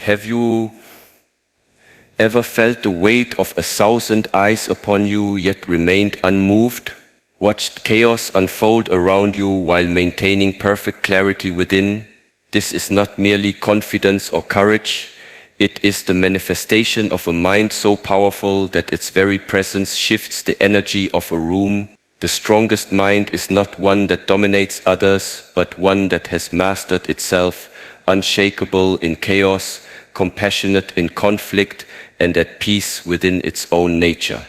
Have you ever felt the weight of 1,000 eyes upon you yet remained unmoved? Watched chaos unfold around you while maintaining perfect clarity within? This is not merely confidence or courage. It is the manifestation of a mind so powerful that its very presence shifts the energy of a room. The strongest mind is not one that dominates others, but one that has mastered itself, unshakable in chaos, compassionate in conflict, and at peace within its own nature.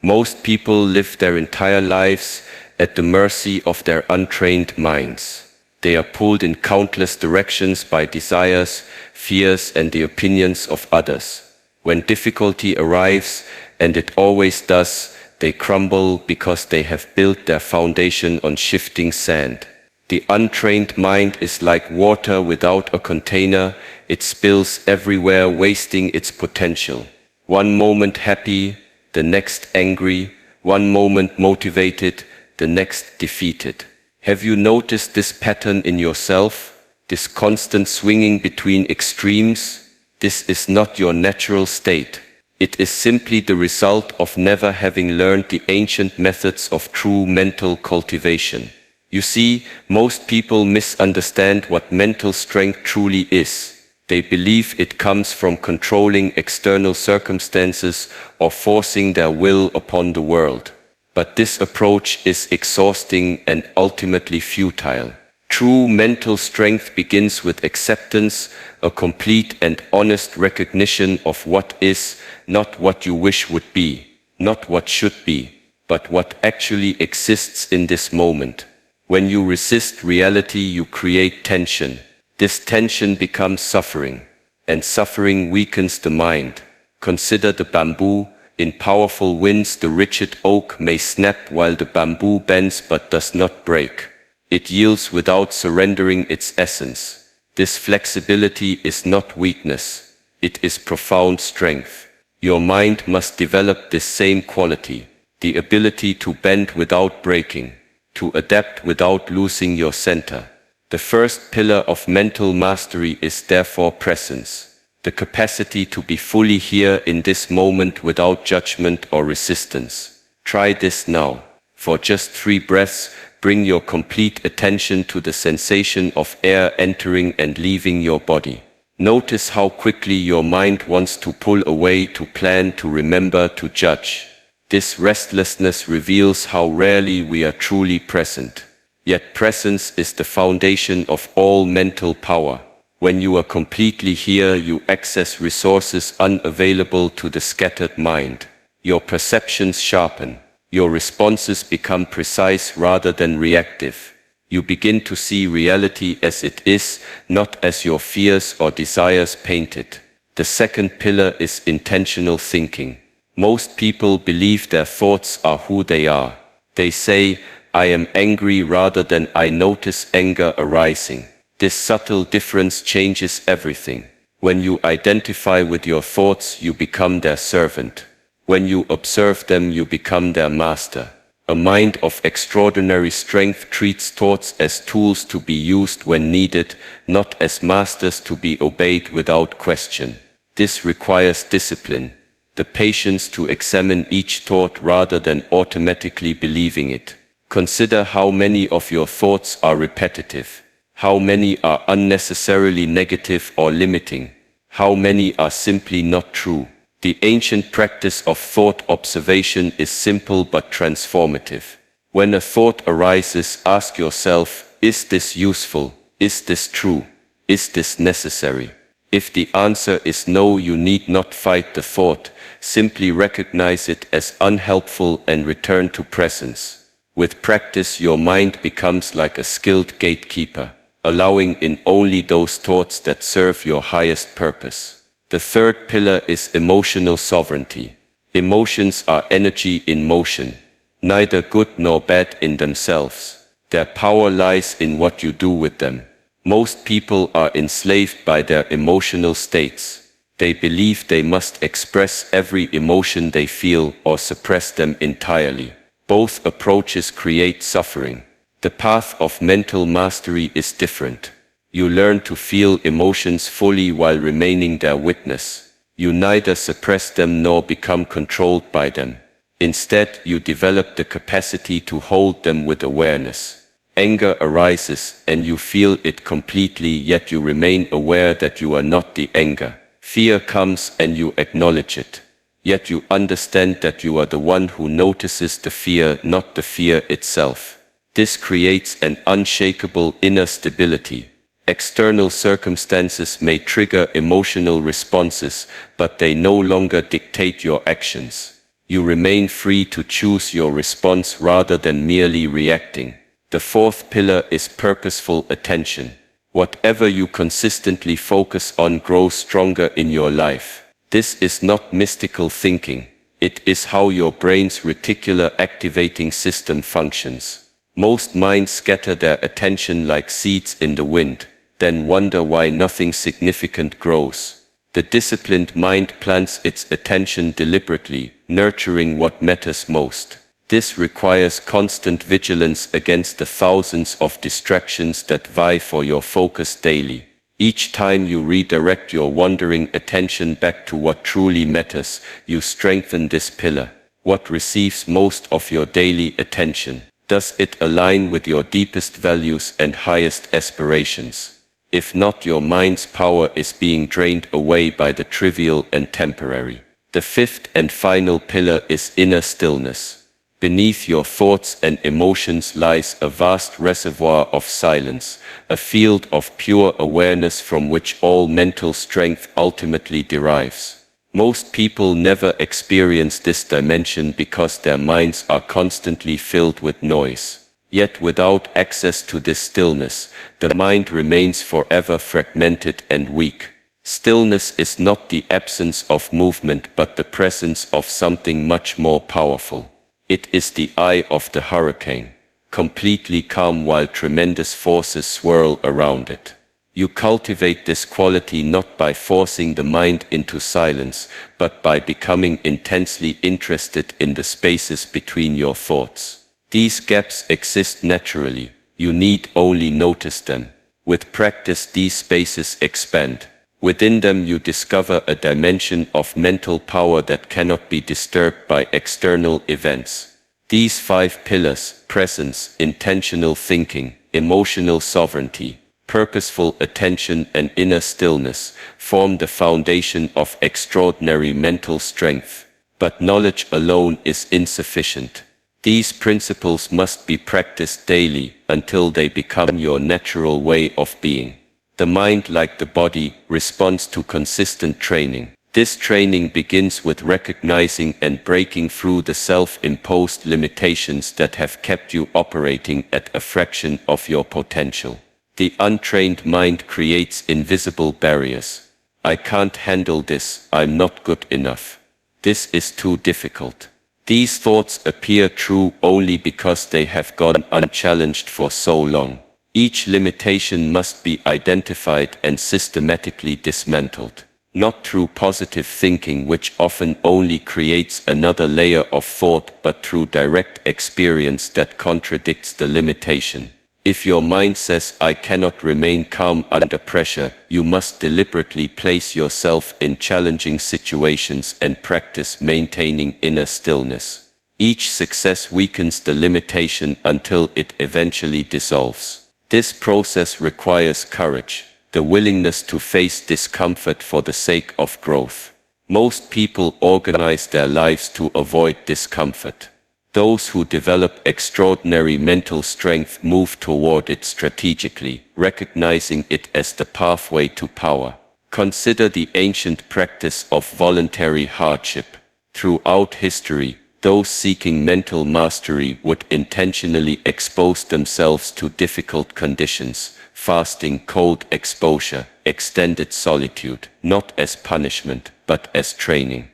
Most people live their entire lives at the mercy of their untrained minds. They are pulled in countless directions by desires, fears, and the opinions of others. When difficulty arrives, and it always does, they crumble because they have built their foundation on shifting sand. The untrained mind is like water without a container. It spills everywhere, wasting its potential. One moment happy, the next angry, one moment motivated, the next defeated. Have you noticed this pattern in yourself? This constant swinging between extremes? This is not your natural state. It is simply the result of never having learned the ancient methods of true mental cultivation. You see, most people misunderstand what mental strength truly is. They believe it comes from controlling external circumstances or forcing their will upon the world. But this approach is exhausting and ultimately futile. True mental strength begins with acceptance, a complete and honest recognition of what is, not what you wish would be, not what should be, but what actually exists in this moment. When you resist reality, you create tension. This tension becomes suffering, and suffering weakens the mind. Consider the bamboo. In powerful winds, the rigid oak may snap while the bamboo bends but does not break. It yields without surrendering its essence. This flexibility is not weakness. It is profound strength. Your mind must develop this same quality, the ability to bend without breaking, to adapt without losing your center. The first pillar of mental mastery is therefore presence, the capacity to be fully here in this moment without judgment or resistance. Try this now. For just 3 breaths, bring your complete attention to the sensation of air entering and leaving your body. Notice how quickly your mind wants to pull away, to plan, to remember, to judge. This restlessness reveals how rarely we are truly present. Yet presence is the foundation of all mental power. When you are completely here, you access resources unavailable to the scattered mind. Your perceptions sharpen. Your responses become precise rather than reactive. You begin to see reality as it is, not as your fears or desires paint it. The second pillar is intentional thinking. Most people believe their thoughts are who they are. They say, "I am angry," rather than "I notice anger arising." This subtle difference changes everything. When you identify with your thoughts, you become their servant. When you observe them, you become their master. A mind of extraordinary strength treats thoughts as tools to be used when needed, not as masters to be obeyed without question. This requires discipline, the patience to examine each thought rather than automatically believing it. Consider how many of your thoughts are repetitive, how many are unnecessarily negative or limiting, how many are simply not true. The ancient practice of thought observation is simple but transformative. When a thought arises, ask yourself, is this useful? Is this true? Is this necessary? If the answer is no, you need not fight the thought. Simply recognize it as unhelpful and return to presence. With practice, your mind becomes like a skilled gatekeeper, allowing in only those thoughts that serve your highest purpose. The third pillar is emotional sovereignty. Emotions are energy in motion, neither good nor bad in themselves. Their power lies in what you do with them. Most people are enslaved by their emotional states. They believe they must express every emotion they feel or suppress them entirely. Both approaches create suffering. The path of mental mastery is different. You learn to feel emotions fully while remaining their witness. You neither suppress them nor become controlled by them. Instead, you develop the capacity to hold them with awareness. Anger arises, and you feel it completely, yet you remain aware that you are not the anger. Fear comes, and you acknowledge it. Yet you understand that you are the one who notices the fear, not the fear itself. This creates an unshakable inner stability. External circumstances may trigger emotional responses, but they no longer dictate your actions. You remain free to choose your response rather than merely reacting. The fourth pillar is purposeful attention. Whatever you consistently focus on grows stronger in your life. This is not mystical thinking. It is how your brain's reticular activating system functions. Most minds scatter their attention like seeds in the wind, then wonder why nothing significant grows. The disciplined mind plants its attention deliberately, nurturing what matters most. This requires constant vigilance against the thousands of distractions that vie for your focus daily. Each time you redirect your wandering attention back to what truly matters, you strengthen this pillar. What receives most of your daily attention? Does it align with your deepest values and highest aspirations? If not, your mind's power is being drained away by the trivial and temporary. The fifth and final pillar is inner stillness. Beneath your thoughts and emotions lies a vast reservoir of silence, a field of pure awareness from which all mental strength ultimately derives. Most people never experience this dimension because their minds are constantly filled with noise. Yet without access to this stillness, the mind remains forever fragmented and weak. Stillness is not the absence of movement but the presence of something much more powerful. It is the eye of the hurricane, completely calm while tremendous forces swirl around it. You cultivate this quality not by forcing the mind into silence, but by becoming intensely interested in the spaces between your thoughts. These gaps exist naturally, you need only notice them. With practice, these spaces expand. Within them you discover a dimension of mental power that cannot be disturbed by external events. These 5 pillars, presence, intentional thinking, emotional sovereignty, purposeful attention and inner stillness, form the foundation of extraordinary mental strength. But knowledge alone is insufficient. These principles must be practiced daily until they become your natural way of being. The mind, like the body, responds to consistent training. This training begins with recognizing and breaking through the self-imposed limitations that have kept you operating at a fraction of your potential. The untrained mind creates invisible barriers. I can't handle this, I'm not good enough. This is too difficult. These thoughts appear true only because they have gone unchallenged for so long. Each limitation must be identified and systematically dismantled, not through positive thinking, which often only creates another layer of thought, but through direct experience that contradicts the limitation. If your mind says, "I cannot remain calm under pressure," you must deliberately place yourself in challenging situations and practice maintaining inner stillness. Each success weakens the limitation until it eventually dissolves. This process requires courage, the willingness to face discomfort for the sake of growth. Most people organize their lives to avoid discomfort. Those who develop extraordinary mental strength move toward it strategically, recognizing it as the pathway to power. Consider the ancient practice of voluntary hardship. Throughout history, those seeking mental mastery would intentionally expose themselves to difficult conditions, fasting, cold exposure, extended solitude, not as punishment, but as training.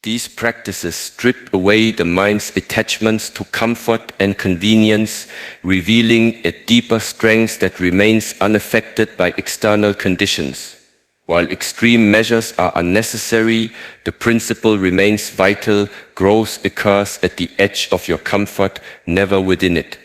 These practices strip away the mind's attachments to comfort and convenience, revealing a deeper strength that remains unaffected by external conditions. While extreme measures are unnecessary, the principle remains vital. Growth occurs at the edge of your comfort, never within it.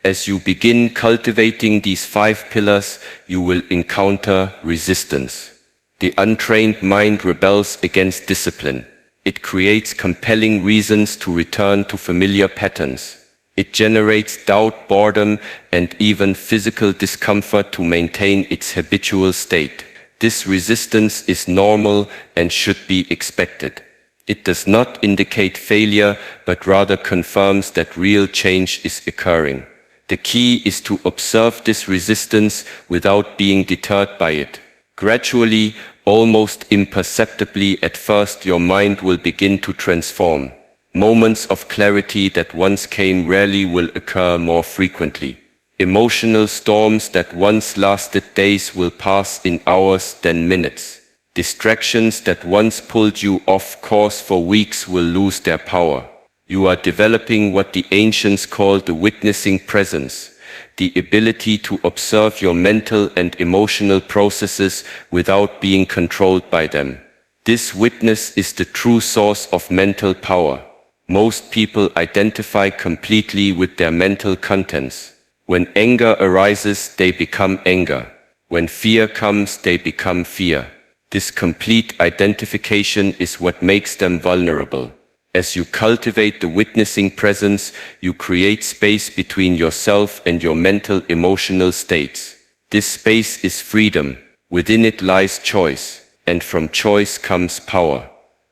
As you begin cultivating these 5 pillars, you will encounter resistance. The untrained mind rebels against discipline. It creates compelling reasons to return to familiar patterns. It generates doubt, boredom, and even physical discomfort to maintain its habitual state. This resistance is normal and should be expected. It does not indicate failure, but rather confirms that real change is occurring. The key is to observe this resistance without being deterred by it. Gradually, almost imperceptibly at first, your mind will begin to transform. Moments of clarity that once came rarely will occur more frequently. Emotional storms that once lasted days will pass in hours, then minutes. Distractions that once pulled you off course for weeks will lose their power. You are developing what the ancients called the witnessing presence, the ability to observe your mental and emotional processes without being controlled by them. This witness is the true source of mental power. Most people identify completely with their mental contents. When anger arises, they become anger. When fear comes, they become fear. This complete identification is what makes them vulnerable. As you cultivate the witnessing presence, you create space between yourself and your mental emotional states. This space is freedom. Within it lies choice, and from choice comes power.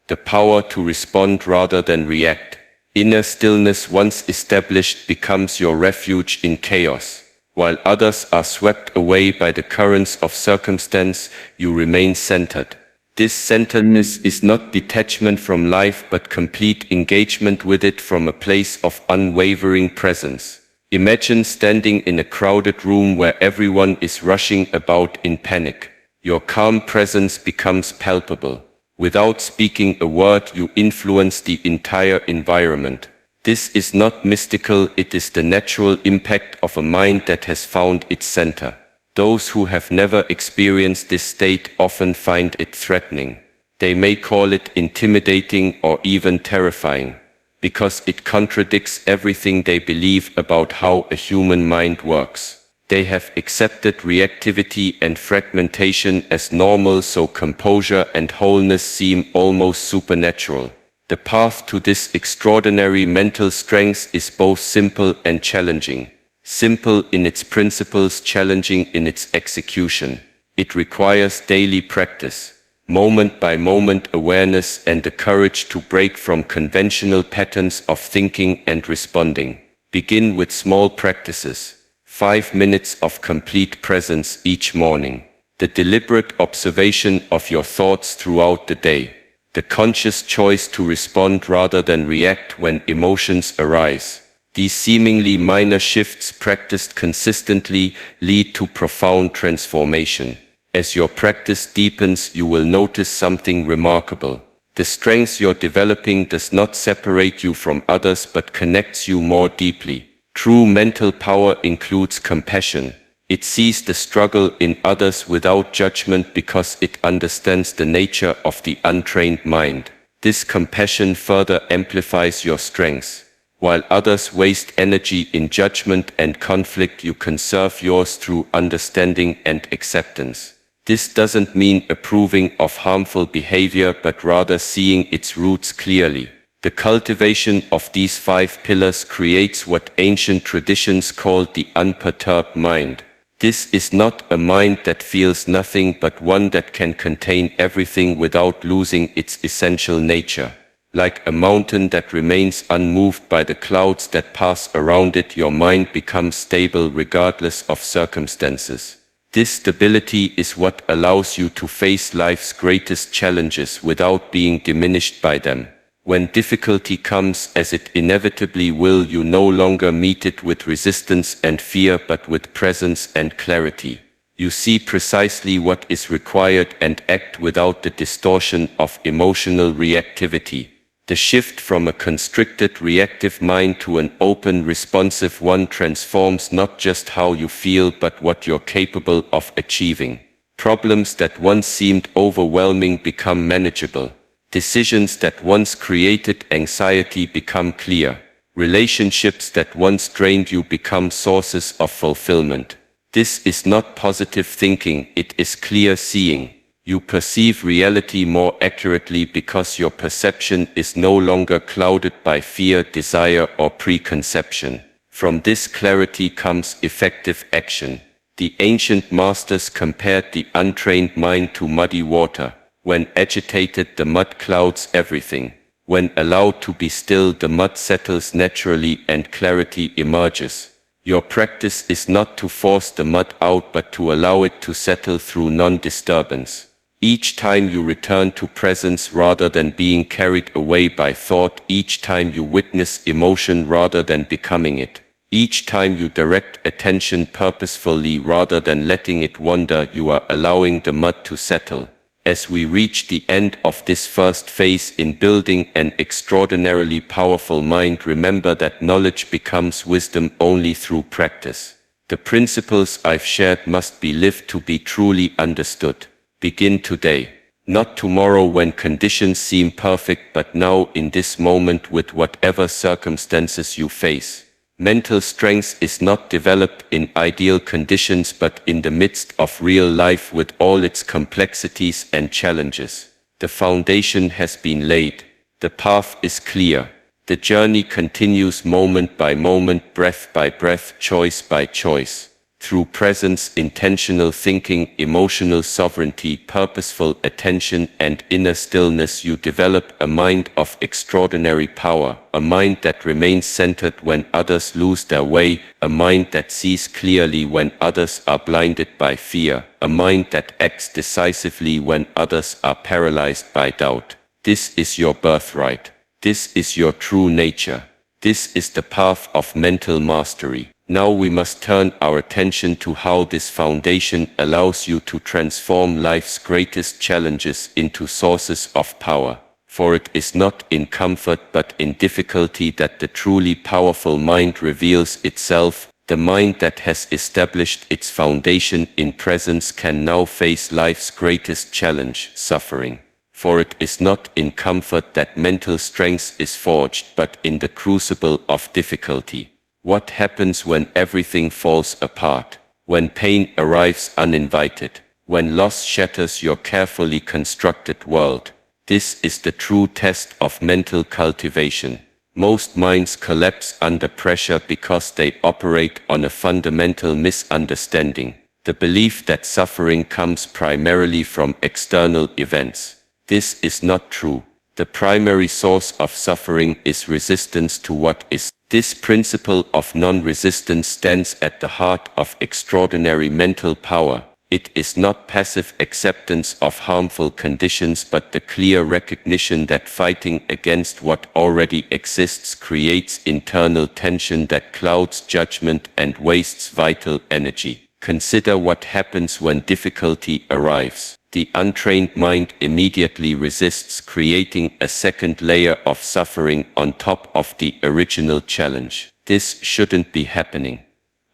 The power to respond rather than react. Inner stillness, once established, becomes your refuge in chaos. While others are swept away by the currents of circumstance, you remain centered. This centeredness is not detachment from life but complete engagement with it from a place of unwavering presence. Imagine standing in a crowded room where everyone is rushing about in panic. Your calm presence becomes palpable. Without speaking a word, you influence the entire environment. This is not mystical, it is the natural impact of a mind that has found its center. Those who have never experienced this state often find it threatening. They may call it intimidating or even terrifying, because it contradicts everything they believe about how a human mind works. They have accepted reactivity and fragmentation as normal, so composure and wholeness seem almost supernatural. The path to this extraordinary mental strength is both simple and challenging. Simple in its principles, challenging in its execution. It requires daily practice, moment-by-moment awareness, and the courage to break from conventional patterns of thinking and responding. Begin with small practices. 5 minutes of complete presence each morning. The deliberate observation of your thoughts throughout the day. The conscious choice to respond rather than react when emotions arise. These seemingly minor shifts practiced consistently lead to profound transformation. As your practice deepens, you will notice something remarkable. The strength you're developing does not separate you from others but connects you more deeply. True mental power includes compassion. It sees the struggle in others without judgment because it understands the nature of the untrained mind. This compassion further amplifies your strengths. While others waste energy in judgment and conflict, you conserve yours through understanding and acceptance. This doesn't mean approving of harmful behavior, but rather seeing its roots clearly. The cultivation of these 5 pillars creates what ancient traditions called the unperturbed mind. This is not a mind that feels nothing, but one that can contain everything without losing its essential nature. Like a mountain that remains unmoved by the clouds that pass around it, your mind becomes stable regardless of circumstances. This stability is what allows you to face life's greatest challenges without being diminished by them. When difficulty comes, as it inevitably will, you no longer meet it with resistance and fear, but with presence and clarity. You see precisely what is required and act without the distortion of emotional reactivity. The shift from a constricted reactive mind to an open responsive one transforms not just how you feel but what you're capable of achieving. Problems that once seemed overwhelming become manageable. Decisions that once created anxiety become clear. Relationships that once drained you become sources of fulfillment. This is not positive thinking, it is clear seeing. You perceive reality more accurately because your perception is no longer clouded by fear, desire, or preconception. From this clarity comes effective action. The ancient masters compared the untrained mind to muddy water. When agitated, the mud clouds everything. When allowed to be still, the mud settles naturally and clarity emerges. Your practice is not to force the mud out but to allow it to settle through non-disturbance. Each time you return to presence rather than being carried away by thought, each time you witness emotion rather than becoming it, each time you direct attention purposefully rather than letting it wander, you are allowing the mud to settle. As we reach the end of this first phase in building an extraordinarily powerful mind, remember that knowledge becomes wisdom only through practice. The principles I've shared must be lived to be truly understood. Begin today, not tomorrow when conditions seem perfect, but now in this moment with whatever circumstances you face. Mental strength is not developed in ideal conditions but in the midst of real life with all its complexities and challenges. The foundation has been laid. The path is clear. The journey continues moment by moment, breath by breath, choice by choice. Through presence, intentional thinking, emotional sovereignty, purposeful attention, and inner stillness, you develop a mind of extraordinary power, a mind that remains centered when others lose their way, a mind that sees clearly when others are blinded by fear, a mind that acts decisively when others are paralyzed by doubt. This is your birthright. This is your true nature. This is the path of mental mastery. Now we must turn our attention to how this foundation allows you to transform life's greatest challenges into sources of power. For it is not in comfort but in difficulty that the truly powerful mind reveals itself. The mind that has established its foundation in presence can now face life's greatest challenge, suffering. For it is not in comfort that mental strength is forged, but in the crucible of difficulty. What happens when everything falls apart? When pain arrives uninvited? When loss shatters your carefully constructed world? This is the true test of mental cultivation. Most minds collapse under pressure because they operate on a fundamental misunderstanding, the belief that suffering comes primarily from external events. This is not true. The primary source of suffering is resistance to what is. This principle of non-resistance stands at the heart of extraordinary mental power. It is not passive acceptance of harmful conditions but the clear recognition that fighting against what already exists creates internal tension that clouds judgment and wastes vital energy. Consider what happens when difficulty arrives. The untrained mind immediately resists, creating a second layer of suffering on top of the original challenge. This shouldn't be happening.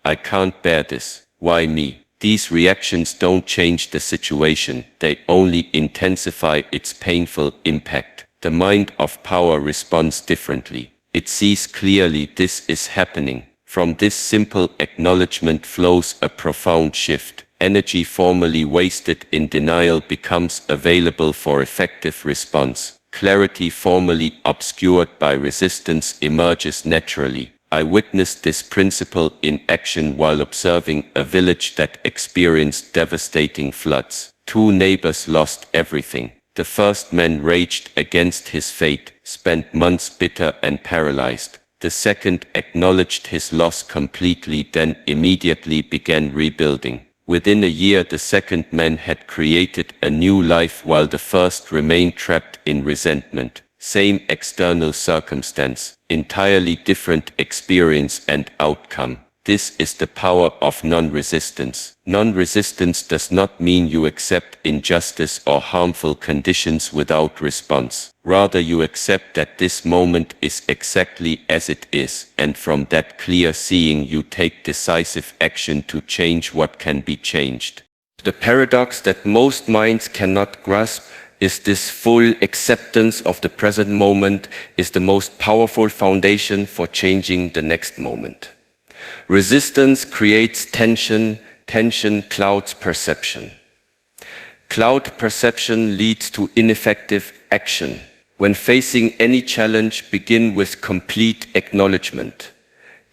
I can't bear this. Why me? These reactions don't change the situation, they only intensify its painful impact. The mind of power responds differently. It sees clearly this is happening. From this simple acknowledgement flows a profound shift. Energy formerly wasted in denial becomes available for effective response. Clarity formerly obscured by resistance emerges naturally. I witnessed this principle in action while observing a village that experienced devastating floods. Two neighbors lost everything. The first man raged against his fate, spent months bitter and paralyzed. The second acknowledged his loss completely, then immediately began rebuilding. Within a year, the second man had created a new life while the first remained trapped in resentment. Same external circumstance, entirely different experience and outcome. This is the power of non-resistance. Non-resistance does not mean you accept injustice or harmful conditions without response. Rather, you accept that this moment is exactly as it is, and from that clear seeing you take decisive action to change what can be changed. The paradox that most minds cannot grasp is this full acceptance of the present moment is the most powerful foundation for changing the next moment. Resistance creates tension, tension clouds perception. Cloud perception leads to ineffective action. When facing any challenge, begin with complete acknowledgement.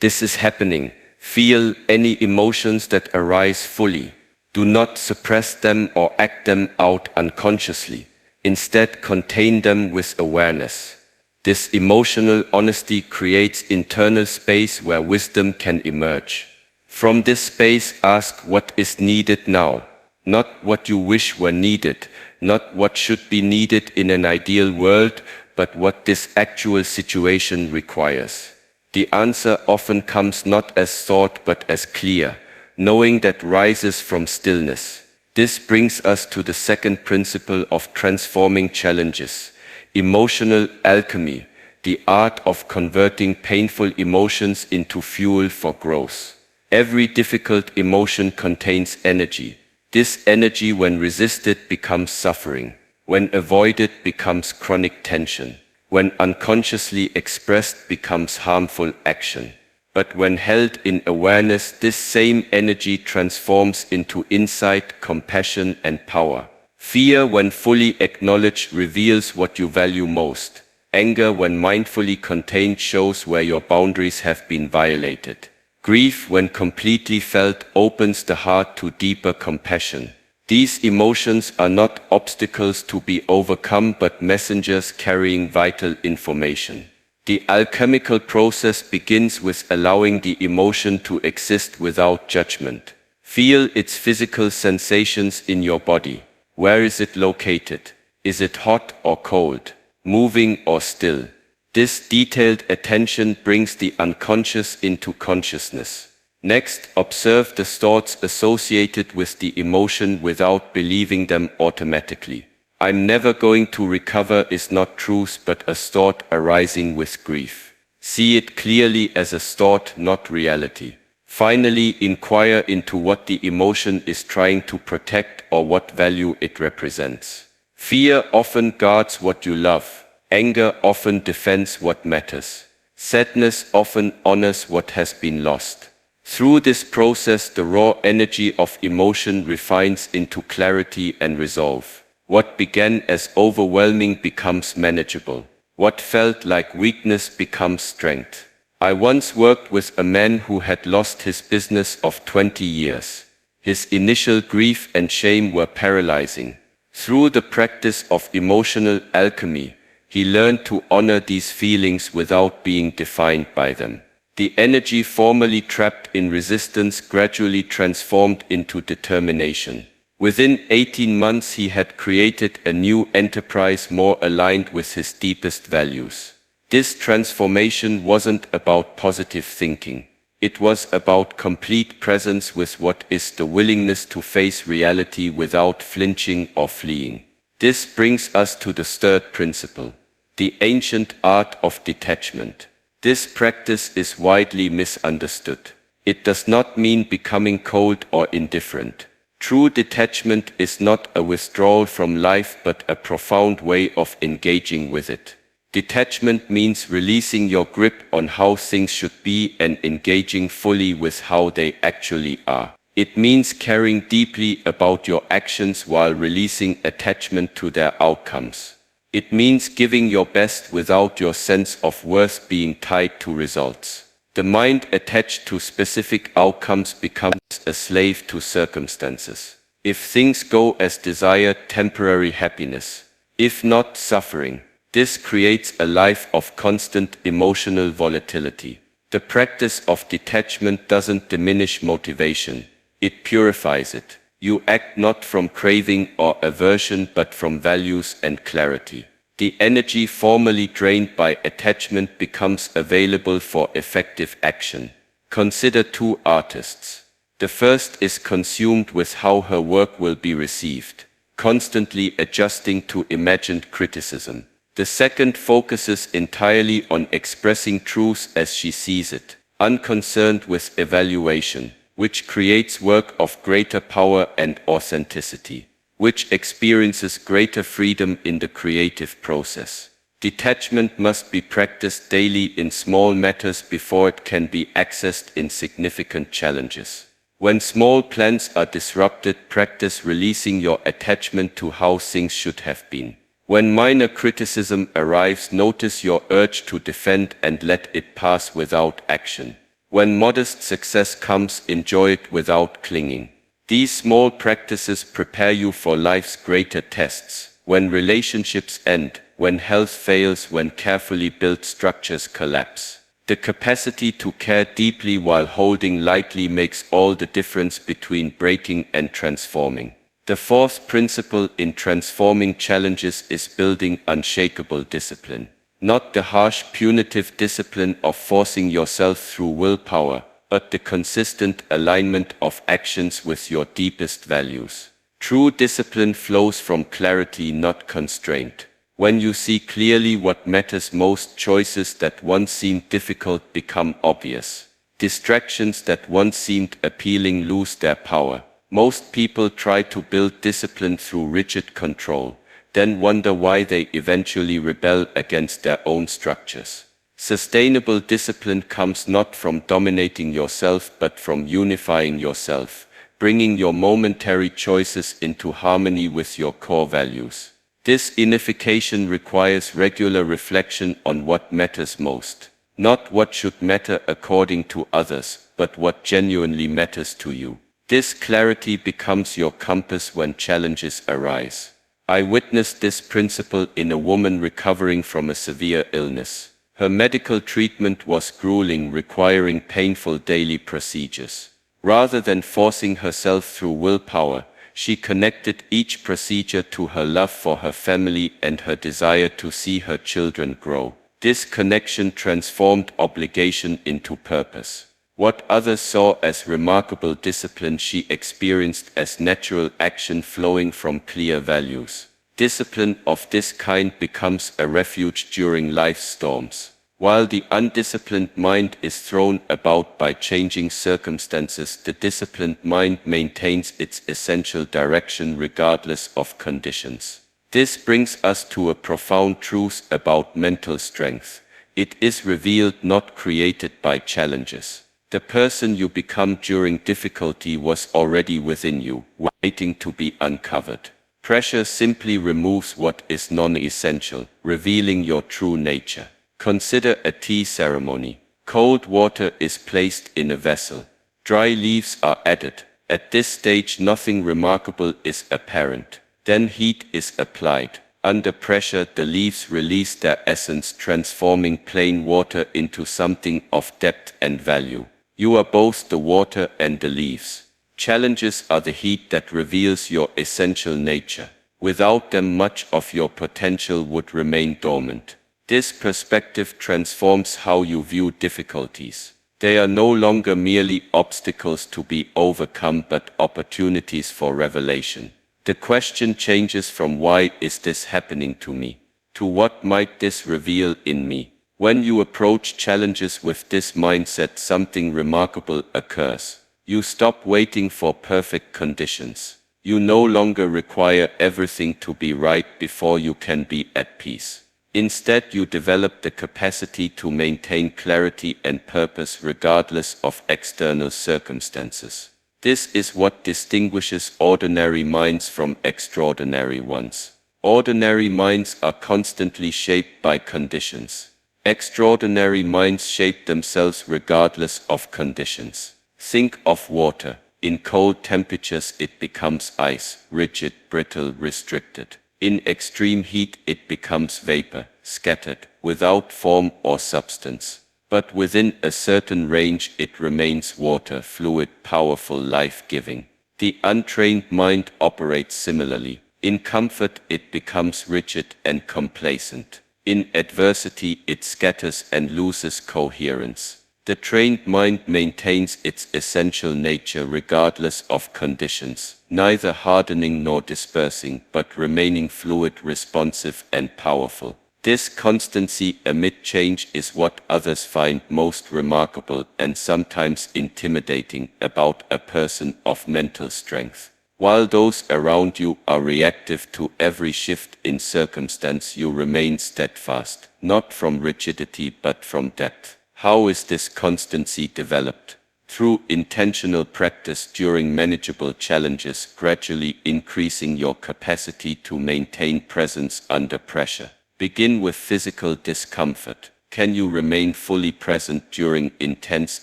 This is happening. Feel any emotions that arise fully. Do not suppress them or act them out unconsciously. Instead, contain them with awareness. This emotional honesty creates internal space where wisdom can emerge. From this space, ask what is needed now, not what you wish were needed, not what should be needed in an ideal world, but what this actual situation requires. The answer often comes not as thought but as clear, knowing that rises from stillness. This brings us to the second principle of transforming challenges: emotional alchemy, the art of converting painful emotions into fuel for growth. Every difficult emotion contains energy. This energy, when resisted, becomes suffering. When avoided, becomes chronic tension. When unconsciously expressed, becomes harmful action. But when held in awareness, this same energy transforms into insight, compassion, and power. Fear, when fully acknowledged, reveals what you value most. Anger, when mindfully contained, shows where your boundaries have been violated. Grief, when completely felt, opens the heart to deeper compassion. These emotions are not obstacles to be overcome, but messengers carrying vital information. The alchemical process begins with allowing the emotion to exist without judgment. Feel its physical sensations in your body. Where is it located? Is it hot or cold? Moving or still? This detailed attention brings the unconscious into consciousness. Next, observe the thoughts associated with the emotion without believing them automatically. "I'm never going to recover" is not truth, but a thought arising with grief. See it clearly as a thought, not reality. Finally, inquire into what the emotion is trying to protect or what value it represents. Fear often guards what you love. Anger often defends what matters. Sadness often honors what has been lost. Through this process, the raw energy of emotion refines into clarity and resolve. What began as overwhelming becomes manageable. What felt like weakness becomes strength. I once worked with a man who had lost his business of 20 years. His initial grief and shame were paralyzing. Through the practice of emotional alchemy, he learned to honor these feelings without being defined by them. The energy formerly trapped in resistance gradually transformed into determination. Within 18 months, he had created a new enterprise more aligned with his deepest values. This transformation wasn't about positive thinking. It was about complete presence with what is, the willingness to face reality without flinching or fleeing. This brings us to the third principle: the ancient art of detachment. This practice is widely misunderstood. It does not mean becoming cold or indifferent. True detachment is not a withdrawal from life, but a profound way of engaging with it. Detachment means releasing your grip on how things should be and engaging fully with how they actually are. It means caring deeply about your actions while releasing attachment to their outcomes. It means giving your best without your sense of worth being tied to results. The mind attached to specific outcomes becomes a slave to circumstances. If things go as desired, temporary happiness. If not, suffering. This creates a life of constant emotional volatility. The practice of detachment doesn't diminish motivation. It purifies it. You act not from craving or aversion, but from values and clarity. The energy formerly drained by attachment becomes available for effective action. Consider two artists. The first is consumed with how her work will be received, constantly adjusting to imagined criticism. The second focuses entirely on expressing truth as she sees it, unconcerned with evaluation, which creates work of greater power and authenticity. which experiences greater freedom in the creative process. Detachment must be practiced daily in small matters before it can be accessed in significant challenges. When small plans are disrupted, practice releasing your attachment to how things should have been. When minor criticism arrives, notice your urge to defend and let it pass without action. When modest success comes, enjoy it without clinging. These small practices prepare you for life's greater tests. When relationships end, when health fails, when carefully built structures collapse. The capacity to care deeply while holding lightly makes all the difference between breaking and transforming. The fourth principle in transforming challenges is building unshakable discipline. Not the harsh, punitive discipline of forcing yourself through willpower, but the consistent alignment of actions with your deepest values. True discipline flows from clarity, not constraint. When you see clearly what matters most, choices that once seemed difficult become obvious. Distractions that once seemed appealing lose their power. Most people try to build discipline through rigid control, then wonder why they eventually rebel against their own structures. Sustainable discipline comes not from dominating yourself but from unifying yourself, bringing your momentary choices into harmony with your core values. This unification requires regular reflection on what matters most. Not what should matter according to others, but what genuinely matters to you. This clarity becomes your compass when challenges arise. I witnessed this principle in a woman recovering from a severe illness. Her medical treatment was grueling, requiring painful daily procedures. Rather than forcing herself through willpower, she connected each procedure to her love for her family and her desire to see her children grow. This connection transformed obligation into purpose. What others saw as remarkable discipline, she experienced as natural action flowing from clear values. Discipline of this kind becomes a refuge during life's storms. While the undisciplined mind is thrown about by changing circumstances, the disciplined mind maintains its essential direction regardless of conditions. This brings us to a profound truth about mental strength. It is revealed, not created by challenges. The person you become during difficulty was already within you, waiting to be uncovered. Pressure simply removes what is non-essential, revealing your true nature. Consider a tea ceremony. Cold water is placed in a vessel. Dry leaves are added. At this stage, nothing remarkable is apparent. Then heat is applied. Under pressure, the leaves release their essence, transforming plain water into something of depth and value. You are both the water and the leaves. Challenges are the heat that reveals your essential nature. Without them, much of your potential would remain dormant. This perspective transforms how you view difficulties. They are no longer merely obstacles to be overcome, but opportunities for revelation. The question changes from "Why is this happening to me?" to "What might this reveal in me?" When you approach challenges with this mindset, something remarkable occurs. You stop waiting for perfect conditions. You no longer require everything to be right before you can be at peace. Instead, you develop the capacity to maintain clarity and purpose regardless of external circumstances. This is what distinguishes ordinary minds from extraordinary ones. Ordinary minds are constantly shaped by conditions. Extraordinary minds shape themselves regardless of conditions. Think of water. In cold temperatures, it becomes ice, rigid, brittle, restricted. In extreme heat, it becomes vapor, scattered, without form or substance. But within a certain range, it remains water, fluid, powerful, life-giving. The untrained mind operates similarly. In comfort, it becomes rigid and complacent. In adversity, it scatters and loses coherence. The trained mind maintains its essential nature regardless of conditions, neither hardening nor dispersing, but remaining fluid, responsive, and powerful. This constancy amid change is what others find most remarkable and sometimes intimidating about a person of mental strength. While those around you are reactive to every shift in circumstance, you remain steadfast, not from rigidity but from depth. How is this constancy developed? Through intentional practice during manageable challenges, gradually increasing your capacity to maintain presence under pressure. Begin with physical discomfort. Can you remain fully present during intense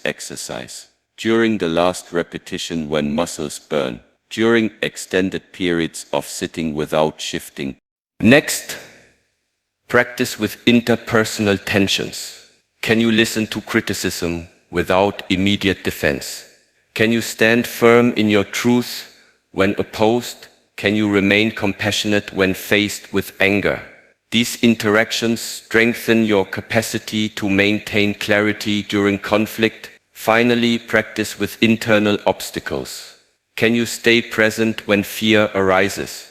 exercise? During the last repetition when muscles burn? During extended periods of sitting without shifting? Next, practice with interpersonal tensions. Can you listen to criticism without immediate defense? Can you stand firm in your truth when opposed? Can you remain compassionate when faced with anger? These interactions strengthen your capacity to maintain clarity during conflict. Finally, practice with internal obstacles. Can you stay present when fear arises?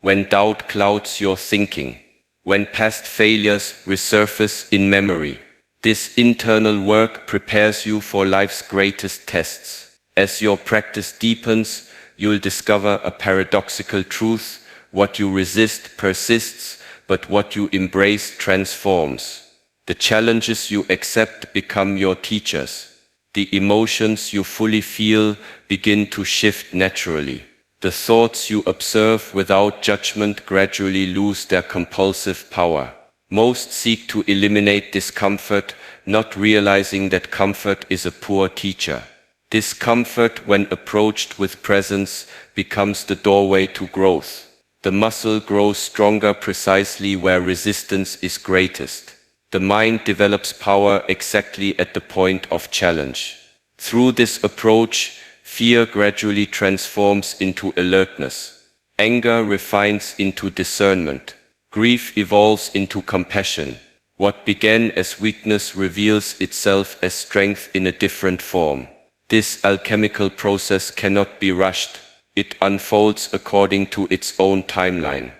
When doubt clouds your thinking? When past failures resurface in memory? This internal work prepares you for life's greatest tests. As your practice deepens, you'll discover a paradoxical truth: what you resist persists, but what you embrace transforms. The challenges you accept become your teachers. The emotions you fully feel begin to shift naturally. The thoughts you observe without judgment gradually lose their compulsive power. Most seek to eliminate discomfort, not realizing that comfort is a poor teacher. Discomfort, when approached with presence, becomes the doorway to growth. The muscle grows stronger precisely where resistance is greatest. The mind develops power exactly at the point of challenge. Through this approach, fear gradually transforms into alertness. Anger refines into discernment. Grief evolves into compassion. What began as weakness reveals itself as strength in a different form. This alchemical process cannot be rushed. It unfolds according to its own timeline.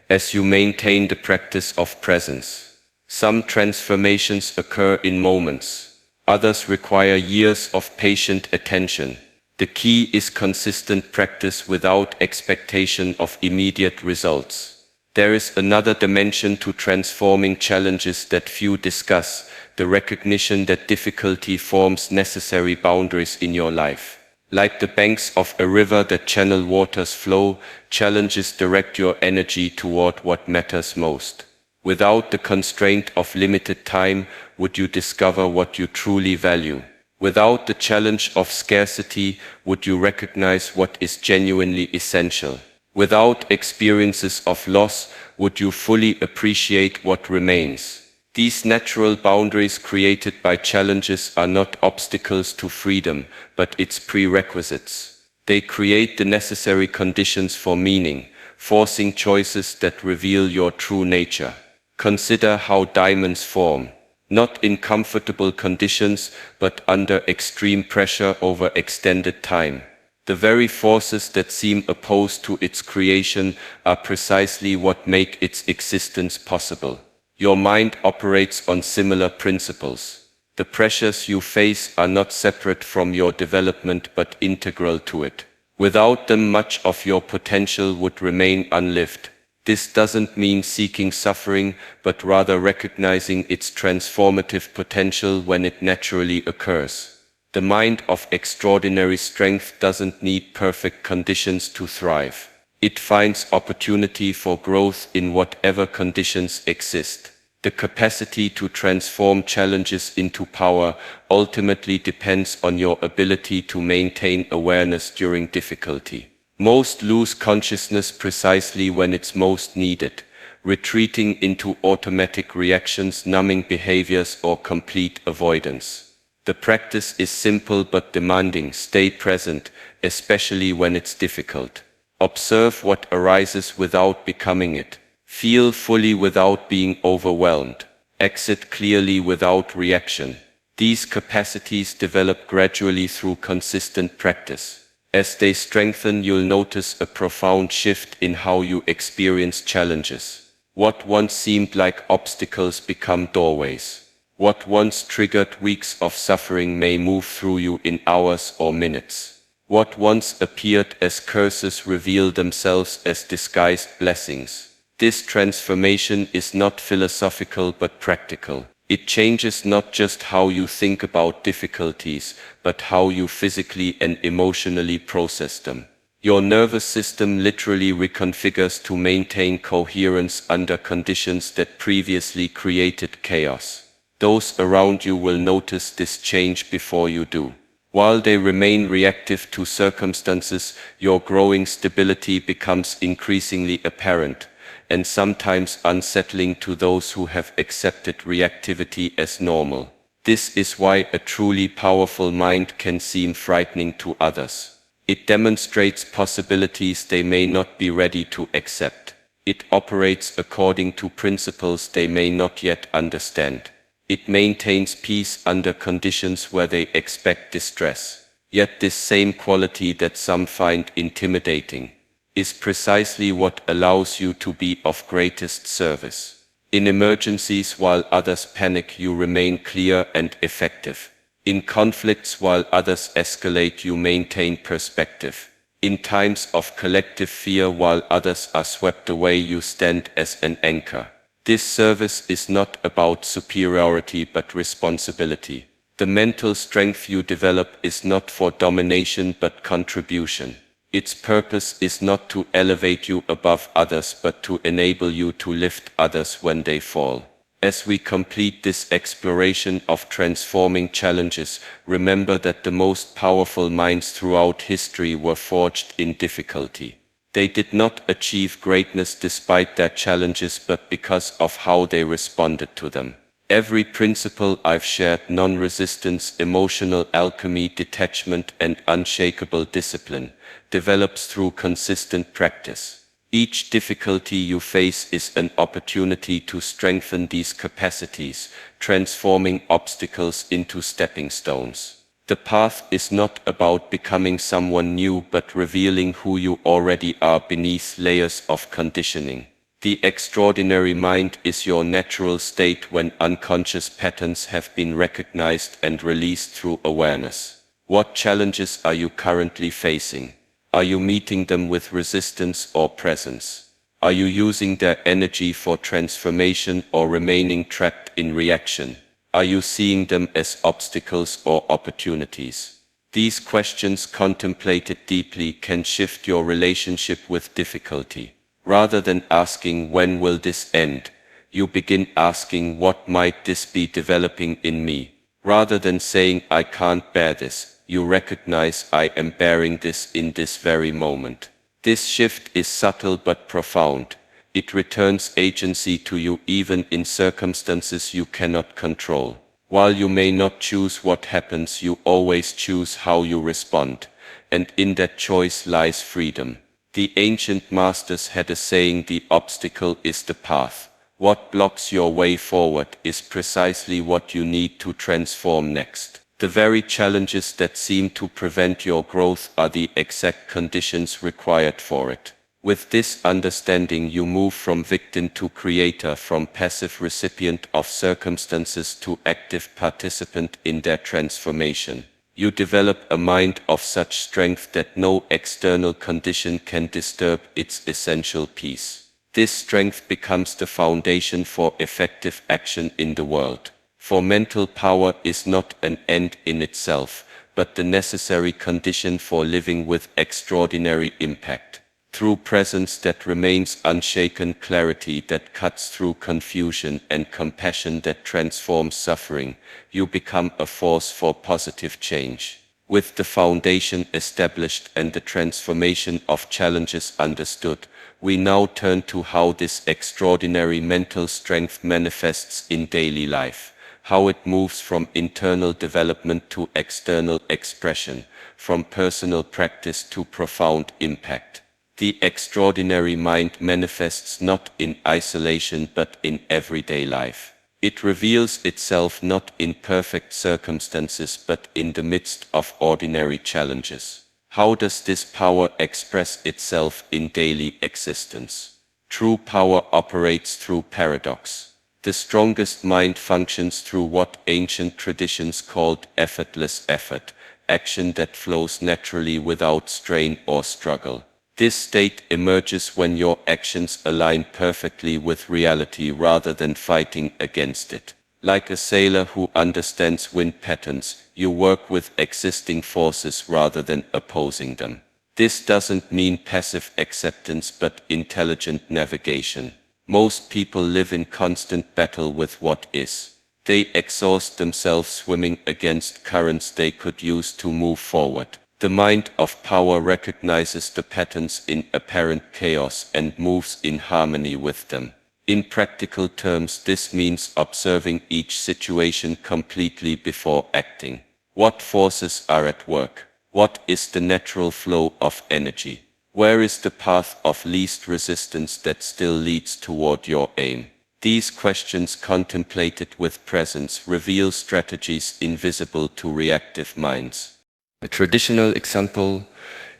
As you maintain the practice of presence, some transformations occur in moments. Others require years of patient attention. The key is consistent practice without expectation of immediate results. There is another dimension to transforming challenges that few discuss: the recognition that difficulty forms necessary boundaries in your life. Like the banks of a river that channel water's flow, challenges direct your energy toward what matters most. Without the constraint of limited time, would you discover what you truly value? Without the challenge of scarcity, would you recognize what is genuinely essential? Without experiences of loss, would you fully appreciate what remains? These natural boundaries created by challenges are not obstacles to freedom, but its prerequisites. They create the necessary conditions for meaning, forcing choices that reveal your true nature. Consider how diamonds form, not in comfortable conditions, but under extreme pressure over extended time. The very forces that seem opposed to its creation are precisely what make its existence possible. Your mind operates on similar principles. The pressures you face are not separate from your development but integral to it. Without them, much of your potential would remain unlived. This doesn't mean seeking suffering, but rather recognizing its transformative potential when it naturally occurs. The mind of extraordinary strength doesn't need perfect conditions to thrive. It finds opportunity for growth in whatever conditions exist. The capacity to transform challenges into power ultimately depends on your ability to maintain awareness during difficulty. Most lose consciousness precisely when it's most needed, retreating into automatic reactions, numbing behaviors, or complete avoidance. The practice is simple but demanding. Stay present, especially when it's difficult. Observe what arises without becoming it. Feel fully without being overwhelmed. Exit clearly without reaction. These capacities develop gradually through consistent practice. As they strengthen, you'll notice a profound shift in how you experience challenges. What once seemed like obstacles become doorways. What once triggered weeks of suffering may move through you in hours or minutes. What once appeared as curses reveal themselves as disguised blessings. This transformation is not philosophical but practical. It changes not just how you think about difficulties, but how you physically and emotionally process them. Your nervous system literally reconfigures to maintain coherence under conditions that previously created chaos. Those around you will notice this change before you do. While they remain reactive to circumstances, your growing stability becomes increasingly apparent, and sometimes unsettling to those who have accepted reactivity as normal. This is why a truly powerful mind can seem frightening to others. It demonstrates possibilities they may not be ready to accept. It operates according to principles they may not yet understand. It maintains peace under conditions where they expect distress. Yet this same quality that some find intimidating is precisely what allows you to be of greatest service. In emergencies while others panic, you remain clear and effective. In conflicts while others escalate, you maintain perspective. In times of collective fear while others are swept away, you stand as an anchor. This service is not about superiority but responsibility. The mental strength you develop is not for domination but contribution. Its purpose is not to elevate you above others but to enable you to lift others when they fall. As we complete this exploration of transforming challenges, remember that the most powerful minds throughout history were forged in difficulty. They did not achieve greatness despite their challenges but because of how they responded to them. Every principle I've shared, non-resistance, emotional alchemy, detachment, and unshakable discipline, develops through consistent practice. Each difficulty you face is an opportunity to strengthen these capacities, transforming obstacles into stepping stones. The path is not about becoming someone new but revealing who you already are beneath layers of conditioning. The extraordinary mind is your natural state when unconscious patterns have been recognized and released through awareness. What challenges are you currently facing? Are you meeting them with resistance or presence? Are you using their energy for transformation or remaining trapped in reaction? Are you seeing them as obstacles or opportunities? These questions, contemplated deeply, can shift your relationship with difficulty. Rather than asking, "When will this end?" you begin asking, "What might this be developing in me?" Rather than saying, "I can't bear this," you recognize, "I am bearing this in this very moment." This shift is subtle but profound. It returns agency to you even in circumstances you cannot control. While you may not choose what happens, you always choose how you respond, and in that choice lies freedom. The ancient masters had a saying, "The obstacle is the path." What blocks your way forward is precisely what you need to transform next. The very challenges that seem to prevent your growth are the exact conditions required for it. With this understanding, you move from victim to creator, from passive recipient of circumstances to active participant in their transformation. You develop a mind of such strength that no external condition can disturb its essential peace. This strength becomes the foundation for effective action in the world. For mental power is not an end in itself, but the necessary condition for living with extraordinary impact. Through presence that remains unshaken, clarity that cuts through confusion, and compassion that transforms suffering, you become a force for positive change. With the foundation established and the transformation of challenges understood, we now turn to how this extraordinary mental strength manifests in daily life, how it moves from internal development to external expression, from personal practice to profound impact. The extraordinary mind manifests not in isolation but in everyday life. It reveals itself not in perfect circumstances but in the midst of ordinary challenges. How does this power express itself in daily existence? True power operates through paradox. The strongest mind functions through what ancient traditions called effortless effort, action that flows naturally without strain or struggle. This state emerges when your actions align perfectly with reality rather than fighting against it. Like a sailor who understands wind patterns, you work with existing forces rather than opposing them. This doesn't mean passive acceptance but intelligent navigation. Most people live in constant battle with what is. They exhaust themselves swimming against currents they could use to move forward. The mind of power recognizes the patterns in apparent chaos and moves in harmony with them. In practical terms, this means observing each situation completely before acting. What forces are at work? What is the natural flow of energy? Where is the path of least resistance that still leads toward your aim? These questions contemplated with presence reveal strategies invisible to reactive minds. A traditional example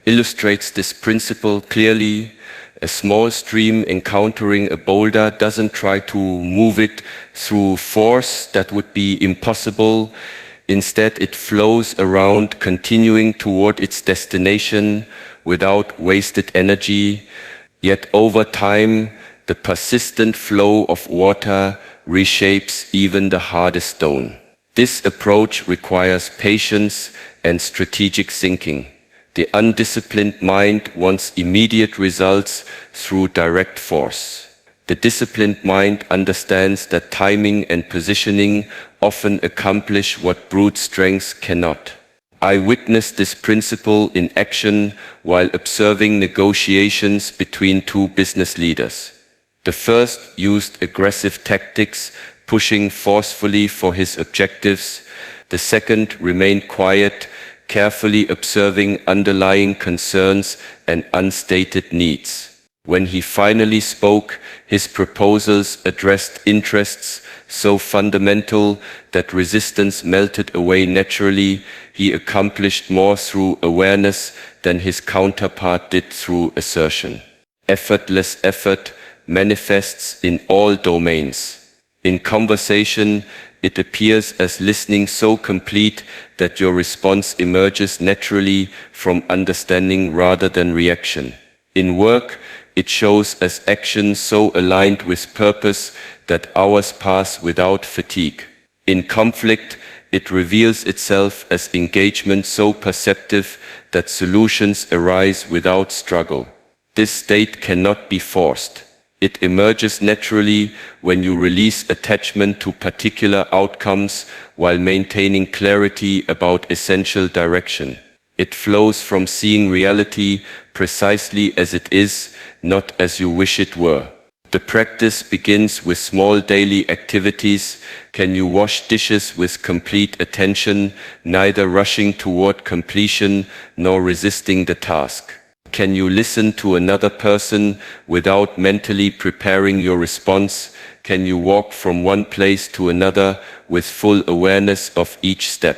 illustrates this principle clearly. A small stream encountering a boulder doesn't try to move it through force, that would be impossible. Instead, it flows around, continuing toward its destination without wasted energy. Yet over time, the persistent flow of water reshapes even the hardest stone. This approach requires patience and strategic thinking. The undisciplined mind wants immediate results through direct force. The disciplined mind understands that timing and positioning often accomplish what brute strength cannot. I witnessed this principle in action while observing negotiations between two business leaders. The first used aggressive tactics, pushing forcefully for his objectives. The second remained quiet, carefully observing underlying concerns and unstated needs. When he finally spoke, his proposals addressed interests so fundamental that resistance melted away naturally. He accomplished more through awareness than his counterpart did through assertion. Effortless effort manifests in all domains. In conversation, it appears as listening so complete that your response emerges naturally from understanding rather than reaction. In work, it shows as action so aligned with purpose that hours pass without fatigue. In conflict, it reveals itself as engagement so perceptive that solutions arise without struggle. This state cannot be forced. It emerges naturally when you release attachment to particular outcomes while maintaining clarity about essential direction. It flows from seeing reality precisely as it is, not as you wish it were. The practice begins with small daily activities. Can you wash dishes with complete attention, neither rushing toward completion nor resisting the task? Can you listen to another person without mentally preparing your response? Can you walk from one place to another with full awareness of each step?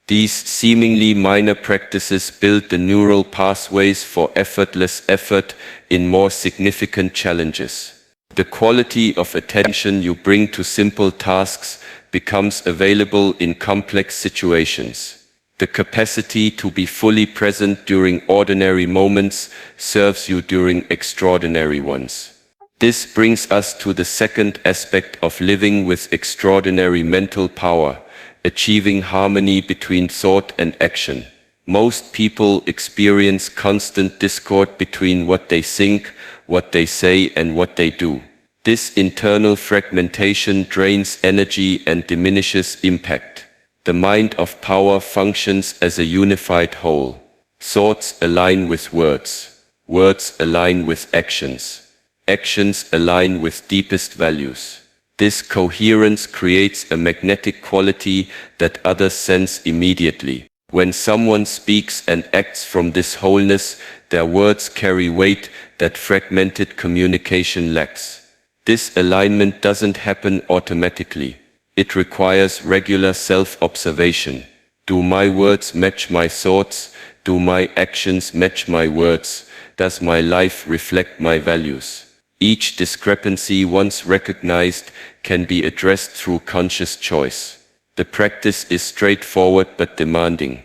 These seemingly minor practices build the neural pathways for effortless effort in more significant challenges. The quality of attention you bring to simple tasks becomes available in complex situations. The capacity to be fully present during ordinary moments serves you during extraordinary ones. This brings us to the second aspect of living with extraordinary mental power, achieving harmony between thought and action. Most people experience constant discord between what they think, what they say, and what they do. This internal fragmentation drains energy and diminishes impact. The mind of power functions as a unified whole. Thoughts align with words. Words align with actions. Actions align with deepest values. This coherence creates a magnetic quality that others sense immediately. When someone speaks and acts from this wholeness, their words carry weight that fragmented communication lacks. This alignment doesn't happen automatically. It requires regular self-observation. Do my words match my thoughts? Do my actions match my words? Does my life reflect my values? Each discrepancy, once recognized, can be addressed through conscious choice. The practice is straightforward but demanding.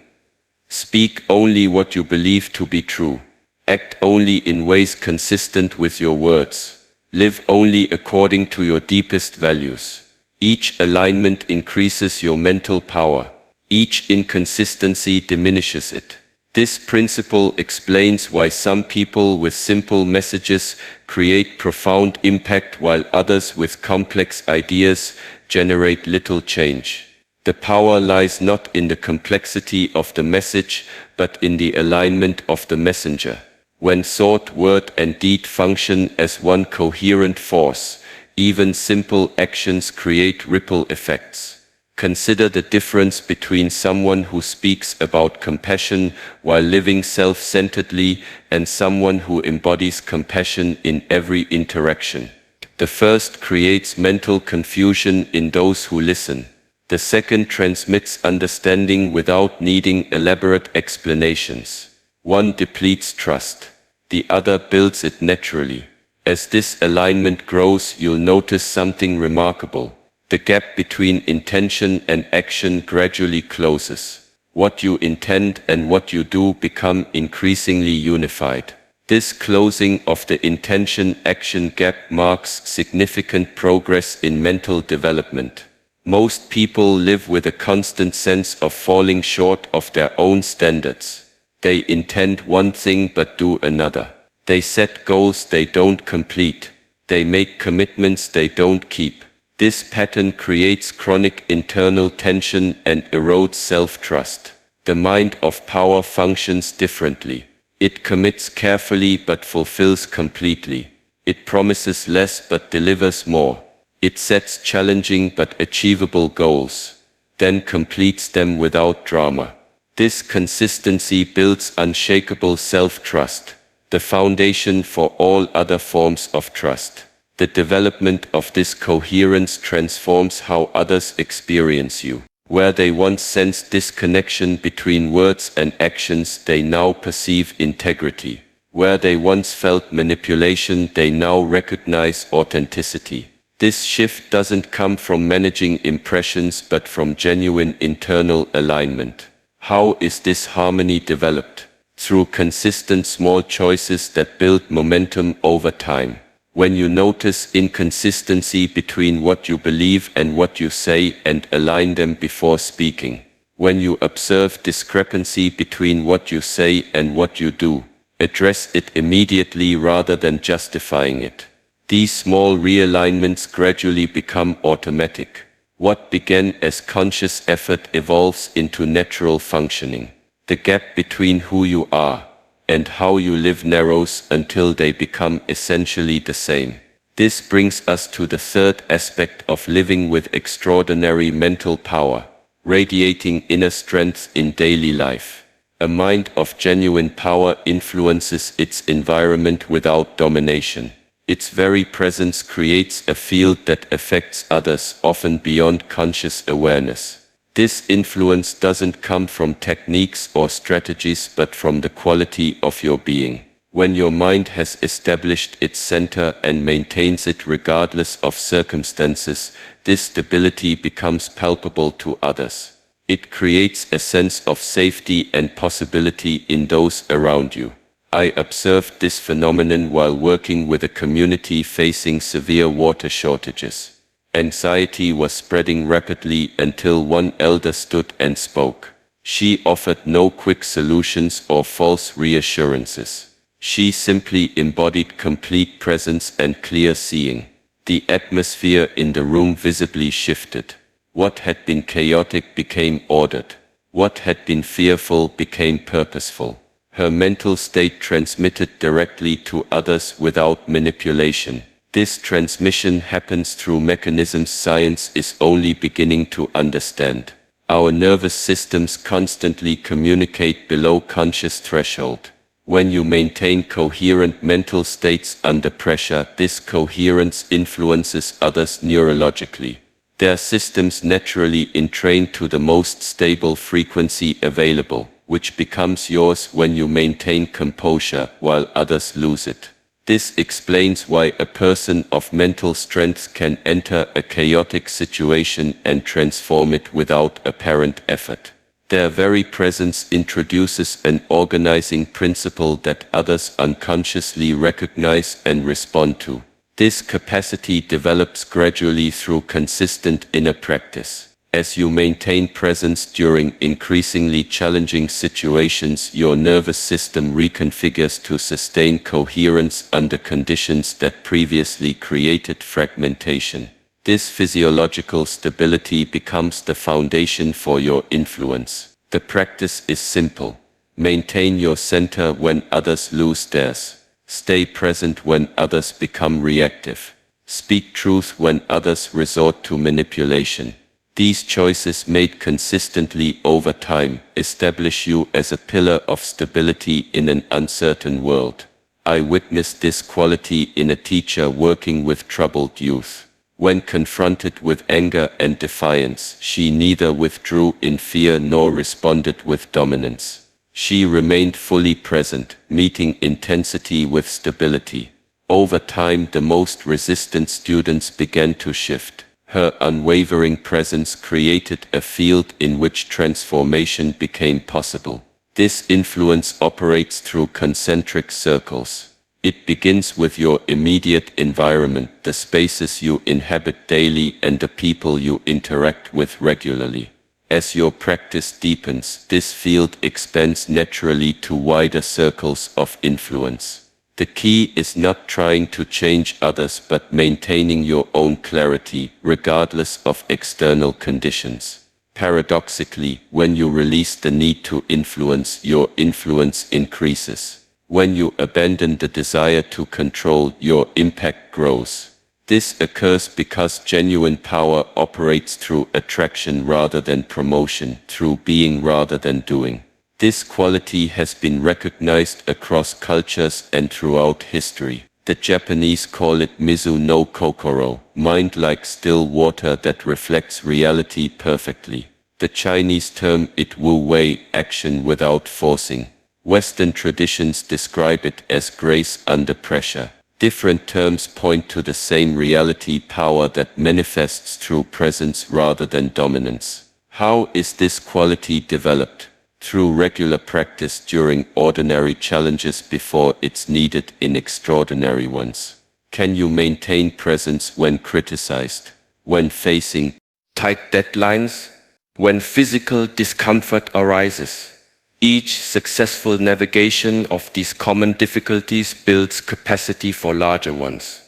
Speak only what you believe to be true. Act only in ways consistent with your words. Live only according to your deepest values. Each alignment increases your mental power. Each inconsistency diminishes it. This principle explains why some people with simple messages create profound impact while others with complex ideas generate little change. The power lies not in the complexity of the message, but in the alignment of the messenger. When thought, word, and deed function as one coherent force, even simple actions create ripple effects. Consider the difference between someone who speaks about compassion while living self-centeredly and someone who embodies compassion in every interaction. The first creates mental confusion in those who listen. The second transmits understanding without needing elaborate explanations. One depletes trust. The other builds it naturally. As this alignment grows, you'll notice something remarkable. The gap between intention and action gradually closes. What you intend and what you do become increasingly unified. This closing of the intention-action gap marks significant progress in mental development. Most people live with a constant sense of falling short of their own standards. They intend one thing but do another. They set goals they don't complete. They make commitments they don't keep. This pattern creates chronic internal tension and erodes self-trust. The mind of power functions differently. It commits carefully but fulfills completely. It promises less but delivers more. It sets challenging but achievable goals, then completes them without drama. This consistency builds unshakable self-trust, the foundation for all other forms of trust. The development of this coherence transforms how others experience you. Where they once sensed disconnection between words and actions, they now perceive integrity. Where they once felt manipulation, they now recognize authenticity. This shift doesn't come from managing impressions but from genuine internal alignment. How is this harmony developed? Through consistent small choices that build momentum over time. When you notice inconsistency between what you believe and what you say and align them before speaking. When you observe discrepancy between what you say and what you do, address it immediately rather than justifying it. These small realignments gradually become automatic. What began as conscious effort evolves into natural functioning. The gap between who you are and how you live narrows until they become essentially the same. This brings us to the third aspect of living with extraordinary mental power, radiating inner strength in daily life. A mind of genuine power influences its environment without domination. Its very presence creates a field that affects others, often beyond conscious awareness. This influence doesn't come from techniques or strategies but from the quality of your being. When your mind has established its center and maintains it regardless of circumstances, this stability becomes palpable to others. It creates a sense of safety and possibility in those around you. I observed this phenomenon while working with a community facing severe water shortages. Anxiety was spreading rapidly until one elder stood and spoke. She offered no quick solutions or false reassurances. She simply embodied complete presence and clear seeing. The atmosphere in the room visibly shifted. What had been chaotic became ordered. What had been fearful became purposeful. Her mental state transmitted directly to others without manipulation. This transmission happens through mechanisms science is only beginning to understand. Our nervous systems constantly communicate below conscious threshold. When you maintain coherent mental states under pressure, this coherence influences others neurologically. Their systems naturally entrain to the most stable frequency available, which becomes yours when you maintain composure while others lose it. This explains why a person of mental strength can enter a chaotic situation and transform it without apparent effort. Their very presence introduces an organizing principle that others unconsciously recognize and respond to. This capacity develops gradually through consistent inner practice. As you maintain presence during increasingly challenging situations, your nervous system reconfigures to sustain coherence under conditions that previously created fragmentation. This physiological stability becomes the foundation for your influence. The practice is simple. Maintain your center when others lose theirs. Stay present when others become reactive. Speak truth when others resort to manipulation. These choices made consistently over time establish you as a pillar of stability in an uncertain world. I witnessed this quality in a teacher working with troubled youth. When confronted with anger and defiance, she neither withdrew in fear nor responded with dominance. She remained fully present, meeting intensity with stability. Over time, the most resistant students began to shift. Her unwavering presence created a field in which transformation became possible. This influence operates through concentric circles. It begins with your immediate environment, the spaces you inhabit daily and the people you interact with regularly. As your practice deepens, this field expands naturally to wider circles of influence. The key is not trying to change others but maintaining your own clarity, regardless of external conditions. Paradoxically, when you release the need to influence, your influence increases. When you abandon the desire to control, your impact grows. This occurs because genuine power operates through attraction rather than promotion, through being rather than doing. This quality has been recognized across cultures and throughout history. The Japanese call it mizu no kokoro, mind like still water that reflects reality perfectly. The Chinese term it wu wei, action without forcing. Western traditions describe it as grace under pressure. Different terms point to the same reality, power that manifests through presence rather than dominance. How is this quality developed? Through regular practice during ordinary challenges before it's needed in extraordinary ones. Can you maintain presence when criticized? When facing tight deadlines? When physical discomfort arises? Each successful navigation of these common difficulties builds capacity for larger ones.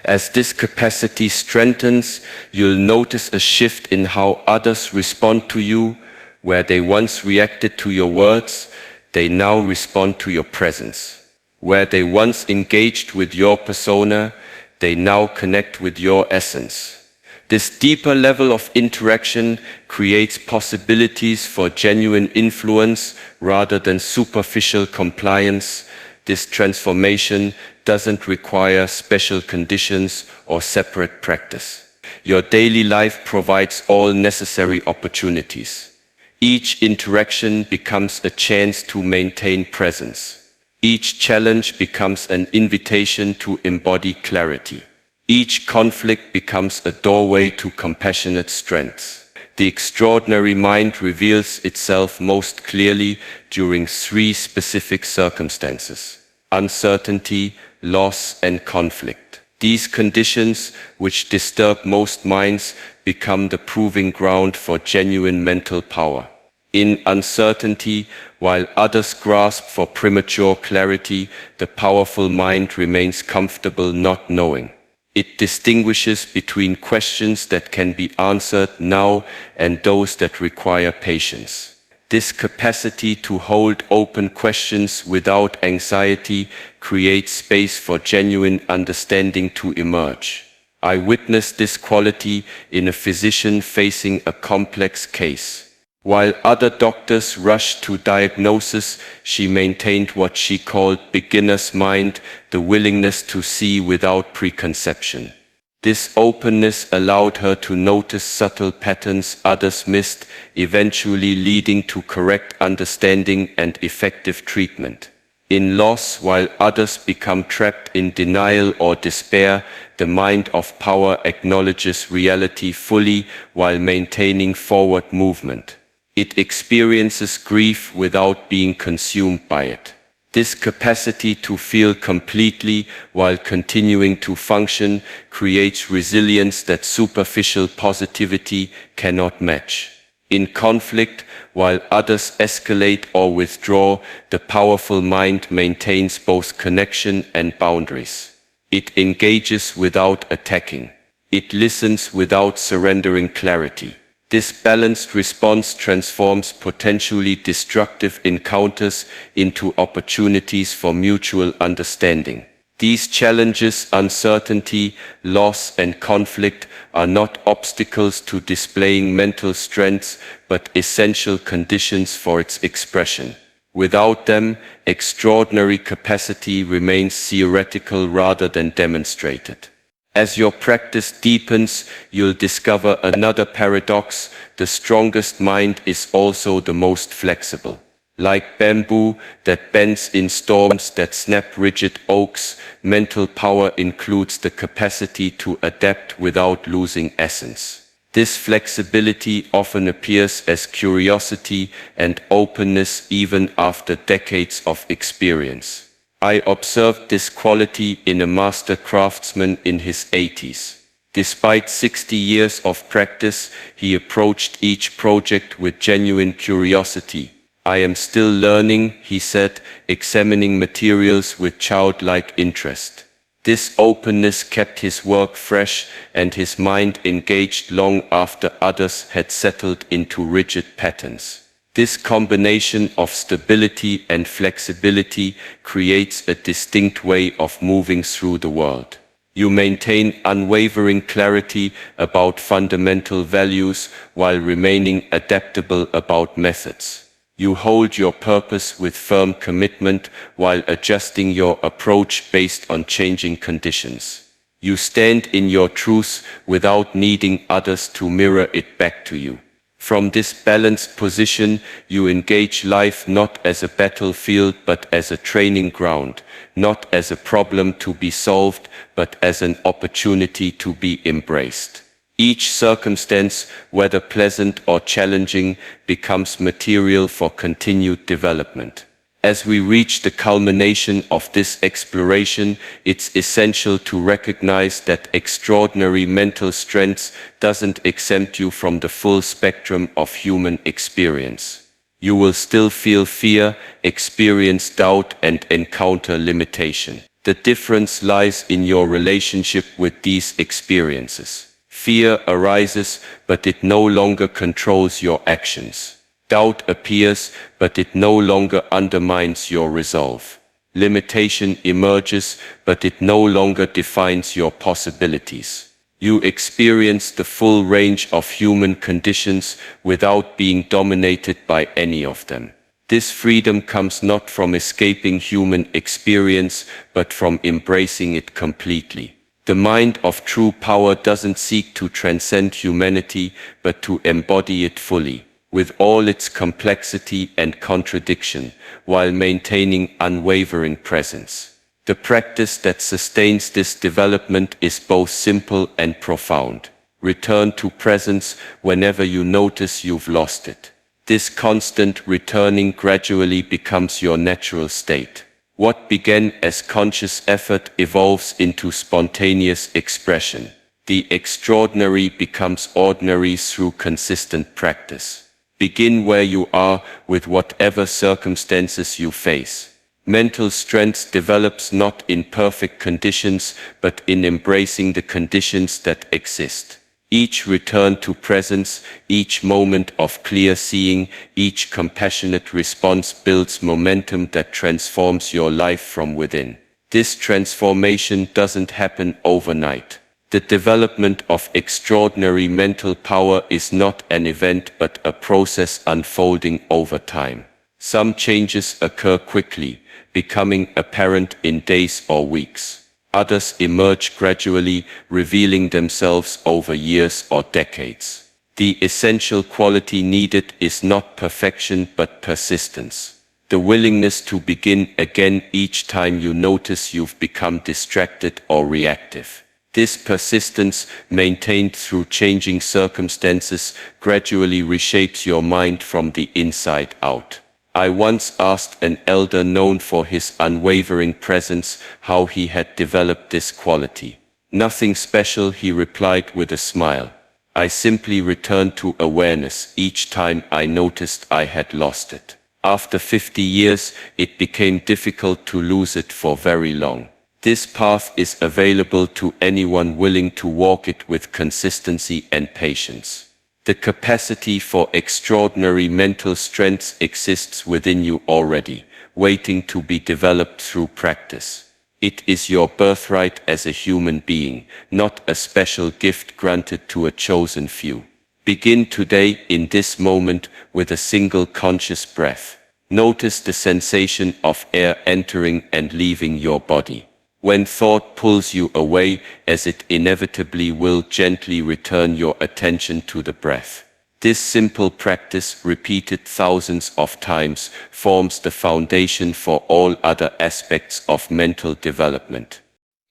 As this capacity strengthens, you'll notice a shift in how others respond to you. Where they once reacted to your words, they now respond to your presence. Where they once engaged with your persona, they now connect with your essence. This deeper level of interaction creates possibilities for genuine influence rather than superficial compliance. This transformation doesn't require special conditions or separate practice. Your daily life provides all necessary opportunities. Each interaction becomes a chance to maintain presence. Each challenge becomes an invitation to embody clarity. Each conflict becomes a doorway to compassionate strength. The extraordinary mind reveals itself most clearly during three specific circumstances: uncertainty, loss, and conflict. These conditions, which disturb most minds, become the proving ground for genuine mental power. In uncertainty, while others grasp for premature clarity, the powerful mind remains comfortable not knowing. It distinguishes between questions that can be answered now and those that require patience. This capacity to hold open questions without anxiety creates space for genuine understanding to emerge. I witnessed this quality in a physician facing a complex case. While other doctors rushed to diagnosis, she maintained what she called beginner's mind, the willingness to see without preconception. This openness allowed her to notice subtle patterns others missed, eventually leading to correct understanding and effective treatment. In loss, while others become trapped in denial or despair, the mind of power acknowledges reality fully while maintaining forward movement. It experiences grief without being consumed by it. This capacity to feel completely while continuing to function creates resilience that superficial positivity cannot match. In conflict, while others escalate or withdraw, the powerful mind maintains both connection and boundaries. It engages without attacking. It listens without surrendering clarity. This balanced response transforms potentially destructive encounters into opportunities for mutual understanding. These challenges, uncertainty, loss, and conflict are not obstacles to displaying mental strength, but essential conditions for its expression. Without them, extraordinary capacity remains theoretical rather than demonstrated. As your practice deepens, you'll discover another paradox: the strongest mind is also the most flexible. Like bamboo that bends in storms that snap rigid oaks, mental power includes the capacity to adapt without losing essence. This flexibility often appears as curiosity and openness even after decades of experience. I observed this quality in a master craftsman in his 80s. Despite 60 years of practice, he approached each project with genuine curiosity. "I am still learning," he said, examining materials with childlike interest. This openness kept his work fresh and his mind engaged long after others had settled into rigid patterns. This combination of stability and flexibility creates a distinct way of moving through the world. You maintain unwavering clarity about fundamental values while remaining adaptable about methods. You hold your purpose with firm commitment while adjusting your approach based on changing conditions. You stand in your truth without needing others to mirror it back to you. From this balanced position, you engage life not as a battlefield but as a training ground, not as a problem to be solved but as an opportunity to be embraced. Each circumstance, whether pleasant or challenging, becomes material for continued development. As we reach the culmination of this exploration, it's essential to recognize that extraordinary mental strength doesn't exempt you from the full spectrum of human experience. You will still feel fear, experience doubt, and encounter limitation. The difference lies in your relationship with these experiences. Fear arises, but it no longer controls your actions. Doubt appears, but it no longer undermines your resolve. Limitation emerges, but it no longer defines your possibilities. You experience the full range of human conditions without being dominated by any of them. This freedom comes not from escaping human experience, but from embracing it completely. The mind of true power doesn't seek to transcend humanity, but to embody it fully, with all its complexity and contradiction, while maintaining unwavering presence. The practice that sustains this development is both simple and profound. Return to presence whenever you notice you've lost it. This constant returning gradually becomes your natural state. What began as conscious effort evolves into spontaneous expression. The extraordinary becomes ordinary through consistent practice. Begin where you are, with whatever circumstances you face. Mental strength develops not in perfect conditions, but in embracing the conditions that exist. Each return to presence, each moment of clear seeing, each compassionate response builds momentum that transforms your life from within. This transformation doesn't happen overnight. The development of extraordinary mental power is not an event but a process unfolding over time. Some changes occur quickly, becoming apparent in days or weeks. Others emerge gradually, revealing themselves over years or decades. The essential quality needed is not perfection but persistence. The willingness to begin again each time you notice you've become distracted or reactive. This persistence, maintained through changing circumstances, gradually reshapes your mind from the inside out. I once asked an elder known for his unwavering presence how he had developed this quality. "Nothing special," he replied with a smile. "I simply returned to awareness each time I noticed I had lost it. After 50 years, it became difficult to lose it for very long." This path is available to anyone willing to walk it with consistency and patience. The capacity for extraordinary mental strength exists within you already, waiting to be developed through practice. It is your birthright as a human being, not a special gift granted to a chosen few. Begin today, in this moment, with a single conscious breath. Notice the sensation of air entering and leaving your body. When thought pulls you away, as it inevitably will, gently return your attention to the breath. This simple practice, repeated thousands of times, forms the foundation for all other aspects of mental development.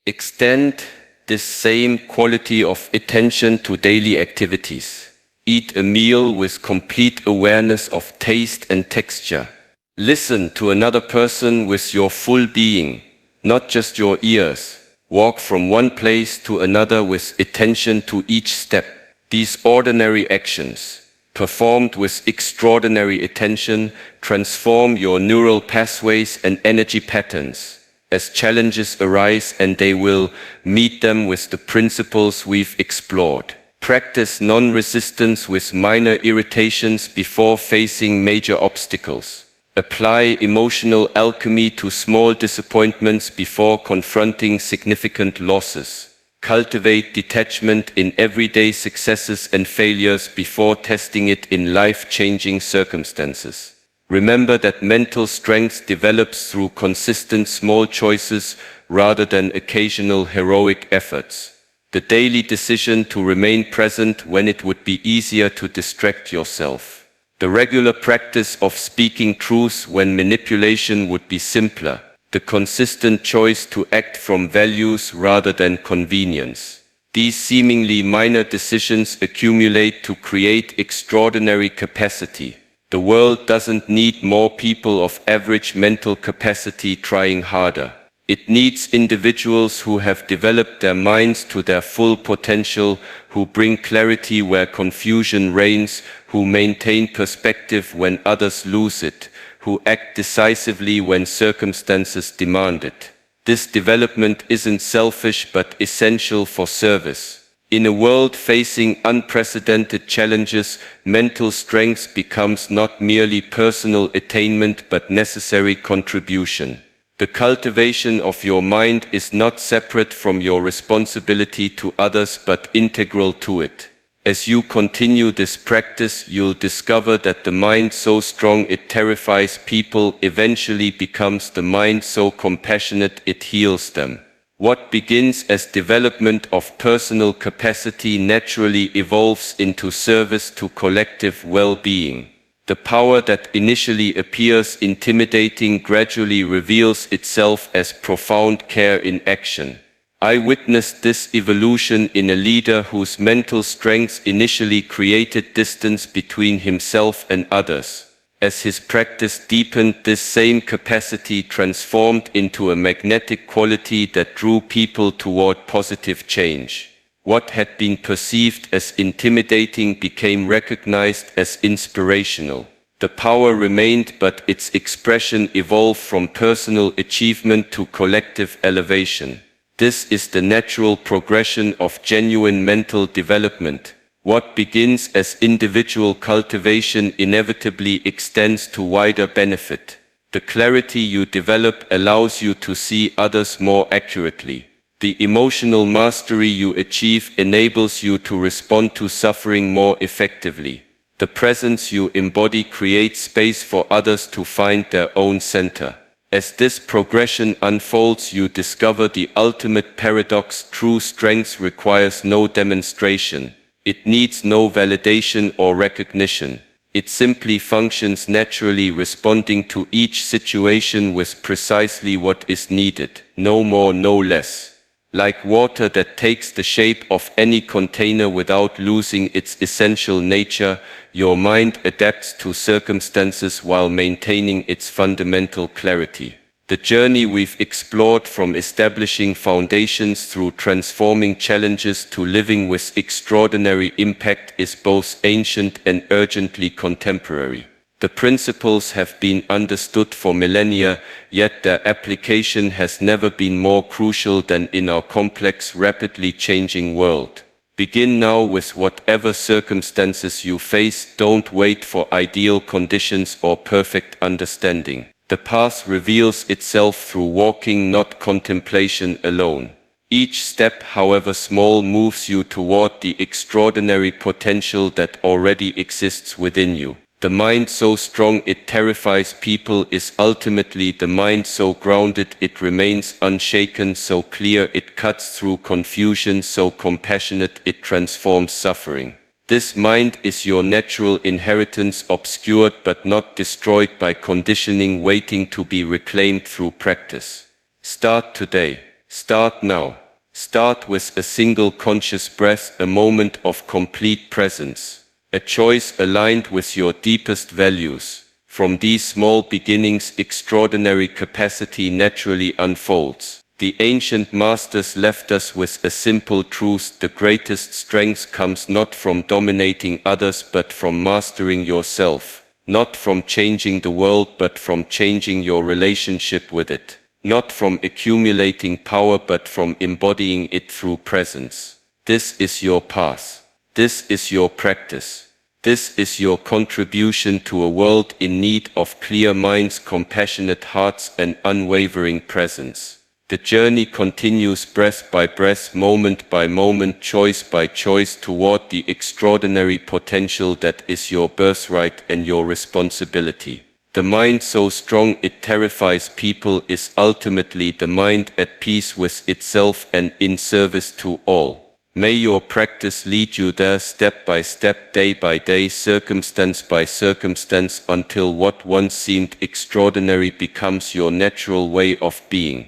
Extend this same quality of attention to daily activities. Eat a meal with complete awareness of taste and texture. Listen to another person with your full being, not just your ears. Walk from one place to another with attention to each step. These ordinary actions, performed with extraordinary attention, transform your neural pathways and energy patterns. As challenges arise, and they will, meet them with the principles we've explored. Practice non-resistance with minor irritations before facing major obstacles. Apply emotional alchemy to small disappointments before confronting significant losses. Cultivate detachment in everyday successes and failures before testing it in life-changing circumstances. Remember that mental strength develops through consistent small choices rather than occasional heroic efforts. The daily decision to remain present when it would be easier to distract yourself. The regular practice of speaking truth when manipulation would be simpler. The consistent choice to act from values rather than convenience. These seemingly minor decisions accumulate to create extraordinary capacity. The world doesn't need more people of average mental capacity trying harder. It needs individuals who have developed their minds to their full potential, who bring clarity where confusion reigns, who maintain perspective when others lose it, who act decisively when circumstances demand it. This development isn't selfish but essential for service. In a world facing unprecedented challenges, mental strength becomes not merely personal attainment but necessary contribution. The cultivation of your mind is not separate from your responsibility to others but integral to it. As you continue this practice, you'll discover that the mind so strong it terrifies people eventually becomes the mind so compassionate it heals them. What begins as development of personal capacity naturally evolves into service to collective well-being. The power that initially appears intimidating gradually reveals itself as profound care in action. I witnessed this evolution in a leader whose mental strength initially created distance between himself and others. As his practice deepened, this same capacity transformed into a magnetic quality that drew people toward positive change. What had been perceived as intimidating became recognized as inspirational. The power remained, but its expression evolved from personal achievement to collective elevation. This is the natural progression of genuine mental development. What begins as individual cultivation inevitably extends to wider benefit. The clarity you develop allows you to see others more accurately. The emotional mastery you achieve enables you to respond to suffering more effectively. The presence you embody creates space for others to find their own center. As this progression unfolds, you discover the ultimate paradox: true strength requires no demonstration. It needs no validation or recognition. It simply functions naturally, responding to each situation with precisely what is needed, no more, no less. Like water that takes the shape of any container without losing its essential nature, your mind adapts to circumstances while maintaining its fundamental clarity. The journey we've explored, from establishing foundations through transforming challenges to living with extraordinary impact, is both ancient and urgently contemporary. The principles have been understood for millennia, yet their application has never been more crucial than in our complex, rapidly changing world. Begin now with whatever circumstances you face. Don't wait for ideal conditions or perfect understanding. The path reveals itself through walking, not contemplation alone. Each step, however small, moves you toward the extraordinary potential that already exists within you. The mind so strong it terrifies people is ultimately the mind so grounded it remains unshaken, so clear it cuts through confusion, so compassionate it transforms suffering. This mind is your natural inheritance, obscured but not destroyed by conditioning, waiting to be reclaimed through practice. Start today. Start now. Start with a single conscious breath, a moment of complete presence, a choice aligned with your deepest values. From these small beginnings, extraordinary capacity naturally unfolds. The ancient masters left us with a simple truth: the greatest strength comes not from dominating others but from mastering yourself, not from changing the world but from changing your relationship with it, not from accumulating power but from embodying it through presence. This is your path. This is your practice. This is your contribution to a world in need of clear minds, compassionate hearts, and unwavering presence. The journey continues, breath by breath, moment by moment, choice by choice, toward the extraordinary potential that is your birthright and your responsibility. The mind so strong it terrifies people is ultimately the mind at peace with itself and in service to all. May your practice lead you there, step by step, day by day, circumstance by circumstance, until what once seemed extraordinary becomes your natural way of being.